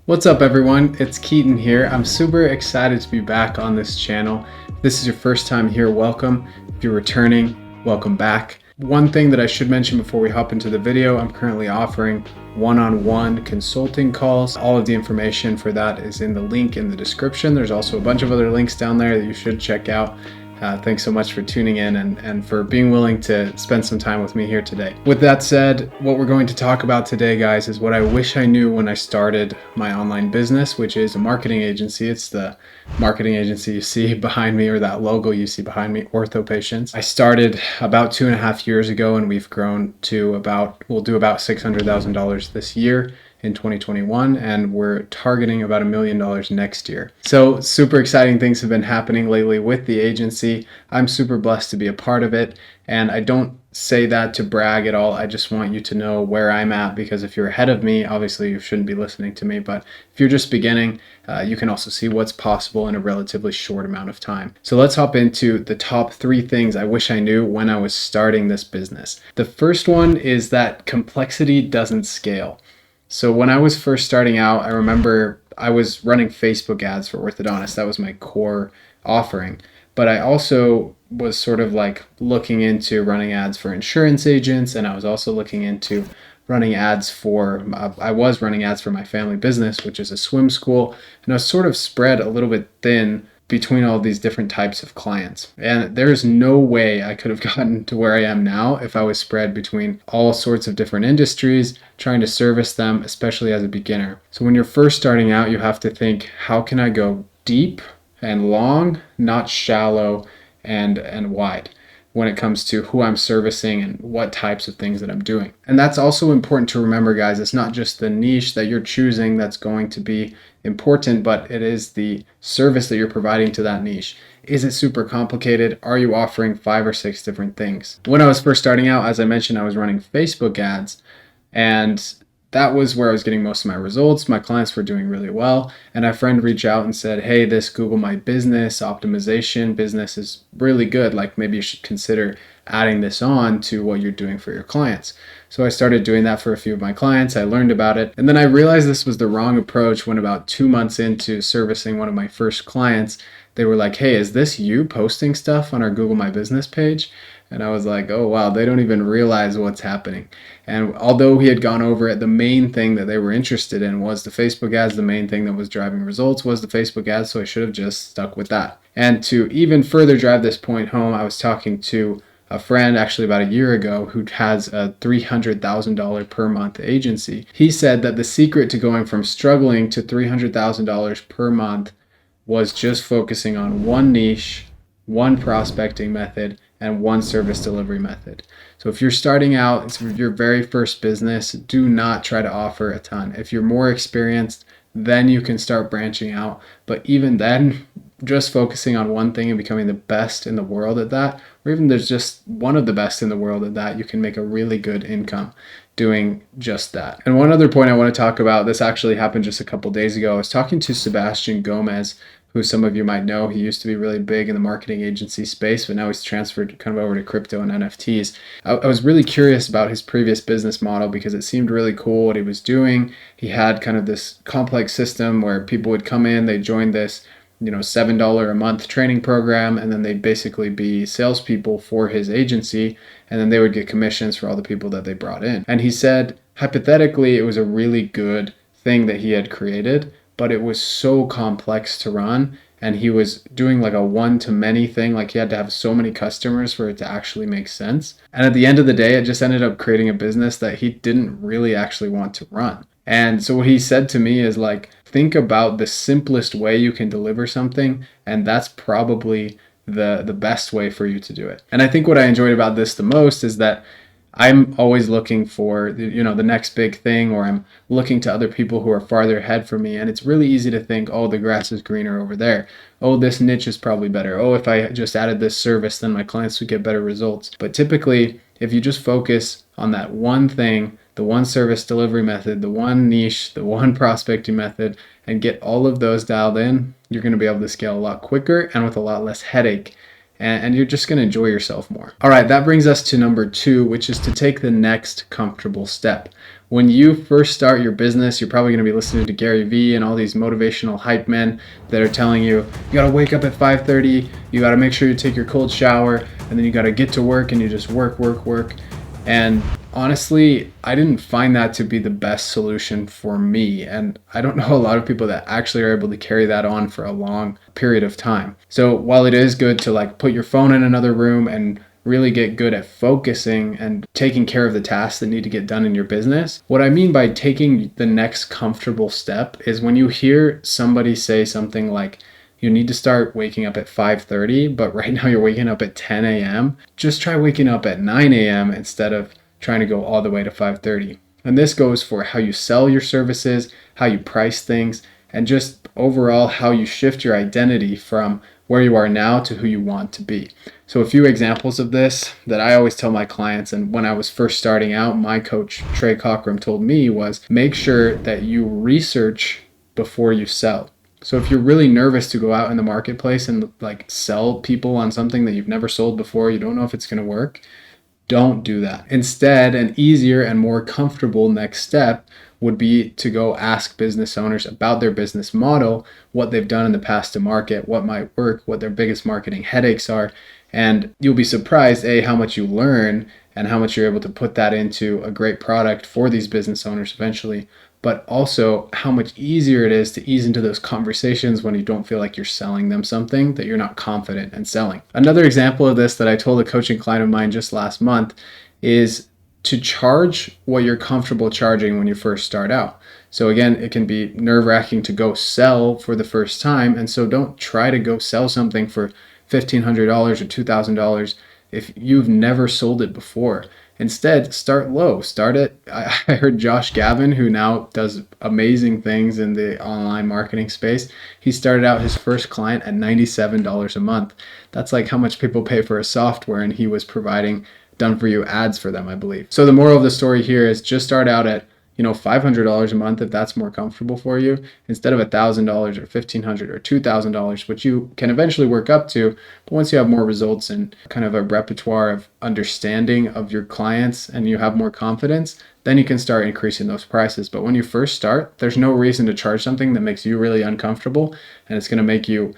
What's up everyone, it's Keaton here. I'm super excited to be back on this channel. If this is your first time here, welcome. If you're returning, welcome back. One thing that I should mention before we hop into the video, I'm currently offering one-on-one consulting calls. All of the information for that is in the link in the description. There's also a bunch of other links down there that you should check out. Thanks so much for tuning in and for being willing to spend some time with me here today. With that said, what we're going to talk about today, guys, is what I wish I knew when I started my online business, which is a marketing agency. It's the marketing agency you see behind me, or that logo you see behind me, OrthoPatients. I started about 2.5 years ago, and we've grown to we'll do about $600,000 this year in 2021, and we're targeting about $1 million next year. So super exciting things have been happening lately with the agency. I'm super blessed to be a part of it, and I don't say that to brag at all. I just want you to know where I'm at, because if you're ahead of me, obviously you shouldn't be listening to me, but if you're just beginning, you can also see what's possible in a relatively short amount of time. So let's hop into the top 3 things I wish I knew when I was starting this business. The first one is that complexity doesn't scale. So when I was first starting out, I remember I was running Facebook ads for orthodontists. That was my core offering. But I also was sort of like looking into running ads for insurance agents, and I was also looking into running ads for, I was running ads for my family business, which is a swim school, and I was sort of spread a little bit thin between all these different types of clients. And there's no way I could have gotten to where I am now if I was spread between all sorts of different industries, trying to service them, especially as a beginner. So when you're first starting out, you have to think, how can I go deep and long, not shallow and wide, when it comes to who I'm servicing and what types of things that I'm doing. And that's also important to remember, guys. It's not just the niche that you're choosing that's going to be important, but it is the service that you're providing to that niche. Is it super complicated? Are you offering 5 or 6 different things? When I was first starting out, as I mentioned, I was running Facebook ads, and that was where I was getting most of my results. My clients were doing really well. And a friend reached out and said, hey, this Google My Business optimization business is really good. Like, maybe you should consider adding this on to what you're doing for your clients. So I started doing that for a few of my clients. I learned about it. And then I realized this was the wrong approach when about 2 months into servicing one of my first clients, they were like, hey, is this you posting stuff on our Google My Business page? And I was like, oh, wow, they don't even realize what's happening. And although he had gone over it, the main thing that they were interested in was the Facebook ads. The main thing that was driving results was the Facebook ads. So I should have just stuck with that. And to even further drive this point home, I was talking to a friend actually about a year ago who has a $300,000 per month agency. He said that the secret to going from struggling to $300,000 per month was just focusing on one niche, one prospecting method, and one service delivery method. So if you're starting out, it's your very first business, do not try to offer a ton. If you're more experienced, then you can start branching out. But even then, just focusing on one thing and becoming the best in the world at that, or even there's just one of the best in the world at that, you can make a really good income doing just that. And one other point I want to talk about, this actually happened just a couple days ago. I was talking to Sebastian Gomez, who some of you might know. He used to be really big in the marketing agency space, but now he's transferred kind of over to crypto and NFTs. I was really curious about his previous business model because it seemed really cool what he was doing. He had kind of this complex system where people would come in, they joined this $7 a month training program, and then they'd basically be salespeople for his agency, and then they would get commissions for all the people that they brought in. And he said, hypothetically, it was a really good thing that he had created, but it was so complex to run, and he was doing like a one-to-many thing. Like, he had to have so many customers for it to actually make sense. And at the end of the day, it just ended up creating a business that he didn't really actually want to run. And so what he said to me is like, think about the simplest way you can deliver something, and that's probably the best way for you to do it. And I think what I enjoyed about this the most is that I'm always looking for the next big thing, or I'm looking to other people who are farther ahead from me. And it's really easy to think, oh, the grass is greener over there. Oh, this niche is probably better. Oh, if I just added this service, then my clients would get better results. But typically, if you just focus on that one thing, the one service delivery method, the one niche, the one prospecting method, and get all of those dialed in, you're going to be able to scale a lot quicker and with a lot less headache. and you're just going to enjoy yourself more. All right, that brings us to number 2, which is to take the next comfortable step. When you first start your business, you're probably going to be listening to Gary Vee and all these motivational hype men that are telling you, you got to wake up at 5:30, you got to make sure you take your cold shower, and then you got to get to work and you just work. And honestly, I didn't find that to be the best solution for me. And I don't know a lot of people that actually are able to carry that on for a long period of time. So while it is good to like put your phone in another room and really get good at focusing and taking care of the tasks that need to get done in your business, what I mean by taking the next comfortable step is when you hear somebody say something like, you need to start waking up at 5:30, but right now you're waking up at 10 a.m. Just try waking up at 9 a.m. instead of trying to go all the way to 5:30. And this goes for how you sell your services, how you price things, and just overall how you shift your identity from where you are now to who you want to be. So a few examples of this that I always tell my clients, and when I was first starting out, my coach Trey Cockram told me was make sure that you research before you sell. So if you're really nervous to go out in the marketplace and like sell people on something that you've never sold before, you don't know if it's going to work, don't do that. Instead, an easier and more comfortable next step would be to go ask business owners about their business model, what they've done in the past to market, what might work, what their biggest marketing headaches are. And you'll be surprised, how much you learn and how much you're able to put that into a great product for these business owners eventually, but also how much easier it is to ease into those conversations when you don't feel like you're selling them something that you're not confident in selling. Another example of this that I told a coaching client of mine just last month is to charge what you're comfortable charging when you first start out. So again, it can be nerve-wracking to go sell for the first time, and so don't try to go sell something for $1,500 or $2,000 if you've never sold it before. Instead, start low. Start at, I heard Josh Gavin, who now does amazing things in the online marketing space. He started out his first client at $97 a month. That's like how much people pay for a software, and he was providing done for you ads for them, I believe. So the moral of the story here is just start out at $500 a month if that's more comfortable for you, instead of $1,000 or $1,500 or $2,000, which you can eventually work up to. But once you have more results and kind of a repertoire of understanding of your clients and you have more confidence, then you can start increasing those prices. But when you first start, there's no reason to charge something that makes you really uncomfortable, and it's going to make you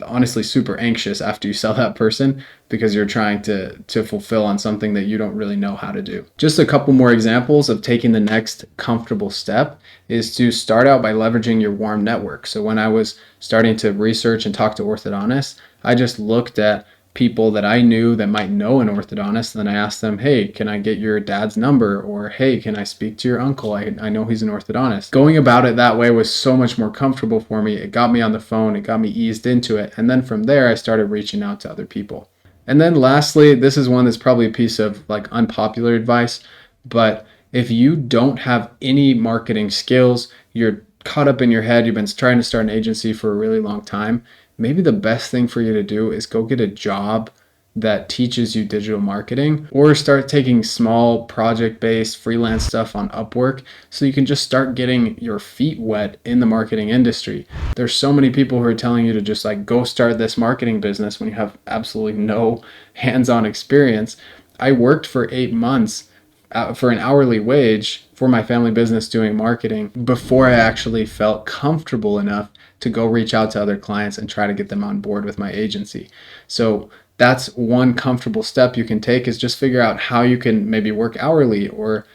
honestly super anxious after you sell that person because you're trying to fulfill on something that you don't really know how to do. Just a couple more examples of taking the next comfortable step is to start out by leveraging your warm network. So when I was starting to research and talk to orthodontists, I just looked at people that I knew that might know an orthodontist, and then I asked them, hey, can I get your dad's number? Or hey, can I speak to your uncle? I know he's an orthodontist. Going about it that way was so much more comfortable for me. It got me on the phone, it got me eased into it. And then from there, I started reaching out to other people. And then lastly, this is one that's probably a piece of like unpopular advice, but if you don't have any marketing skills, you're caught up in your head, you've been trying to start an agency for a really long time, maybe the best thing for you to do is go get a job that teaches you digital marketing, or start taking small project-based freelance stuff on Upwork so you can just start getting your feet wet in the marketing industry. There's so many people who are telling you to just like go start this marketing business when you have absolutely no hands-on experience. I worked for 8 months for an hourly wage for my family business doing marketing before I actually felt comfortable enough to go reach out to other clients and try to get them on board with my agency. So that's one comfortable step you can take, is just figure out how you can maybe work hourly or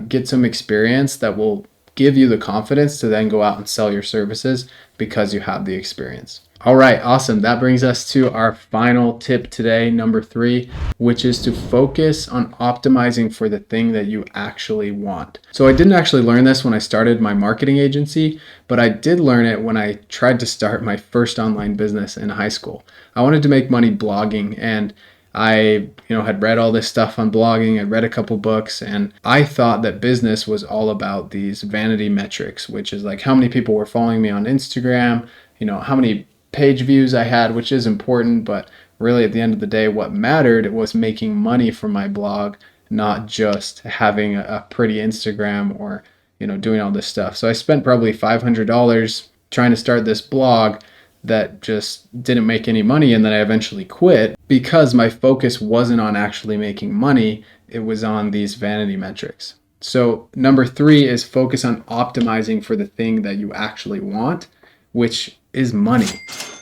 get some experience that will give you the confidence to then go out and sell your services because you have the experience. All right, awesome. That brings us to our final tip today, number 3, which is to focus on optimizing for the thing that you actually want. So I didn't actually learn this when I started my marketing agency, but I did learn it when I tried to start my first online business in high school. I wanted to make money blogging, and I had read all this stuff on blogging. I read a couple books, and I thought that business was all about these vanity metrics, which is like how many people were following me on Instagram, how many page views I had, which is important, but really at the end of the day, what mattered was making money from my blog, not just having a pretty Instagram or, doing all this stuff. So I spent probably $500 trying to start this blog that just didn't make any money, and then I eventually quit because my focus wasn't on actually making money. It was on these vanity metrics. So number 3 is focus on optimizing for the thing that you actually want, which is money.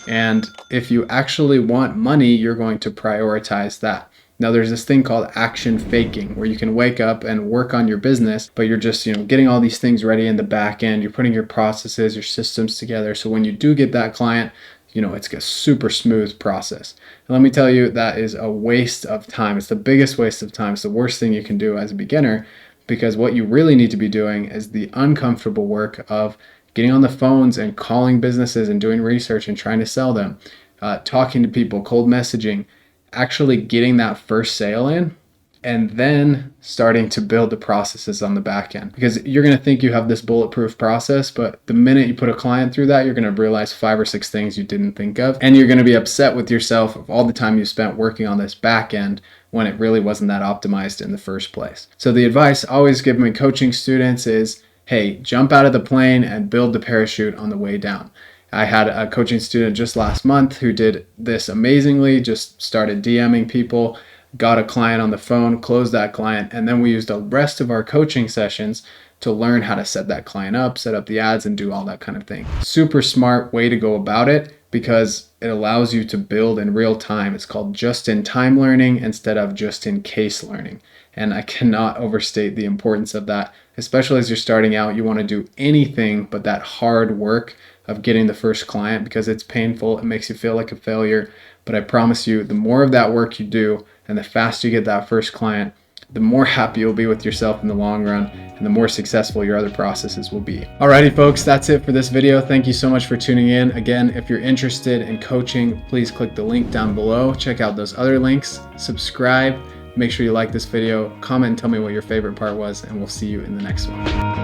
And if you actually want money, you're going to prioritize that. Now there's this thing called action faking, where you can wake up and work on your business, but you're just, getting all these things ready in the back end. You're putting your processes, your systems together. So when you do get that client, it's a super smooth process. And let me tell you, that is a waste of time. It's the biggest waste of time. It's the worst thing you can do as a beginner, because what you really need to be doing is the uncomfortable work of getting on the phones and calling businesses and doing research and trying to sell them, talking to people, cold messaging, actually getting that first sale in, and then starting to build the processes on the back end. Because you're going to think you have this bulletproof process, but the minute you put a client through that, you're going to realize 5 or 6 things you didn't think of. And you're going to be upset with yourself of all the time you spent working on this back end when it really wasn't that optimized in the first place. So the advice I always give my coaching students is, hey, jump out of the plane and build the parachute on the way down. I had a coaching student just last month who did this amazingly, just started DMing people, got a client on the phone, closed that client, and then we used the rest of our coaching sessions to learn how to set that client up, set up the ads, and do all that kind of thing. Super smart way to go about it, because it allows you to build in real time. It's called just-in-time learning instead of just-in-case learning. And I cannot overstate the importance of that, especially as you're starting out. You want to do anything but that hard work of getting the first client, because it's painful. It makes you feel like a failure. But I promise you, the more of that work you do and the faster you get that first client, the more happy you'll be with yourself in the long run, and the more successful your other processes will be. Alrighty folks, that's it for this video. Thank you so much for tuning in. Again, if you're interested in coaching, please click the link down below. Check out those other links, subscribe, make sure you like this video, comment and tell me what your favorite part was, and we'll see you in the next one.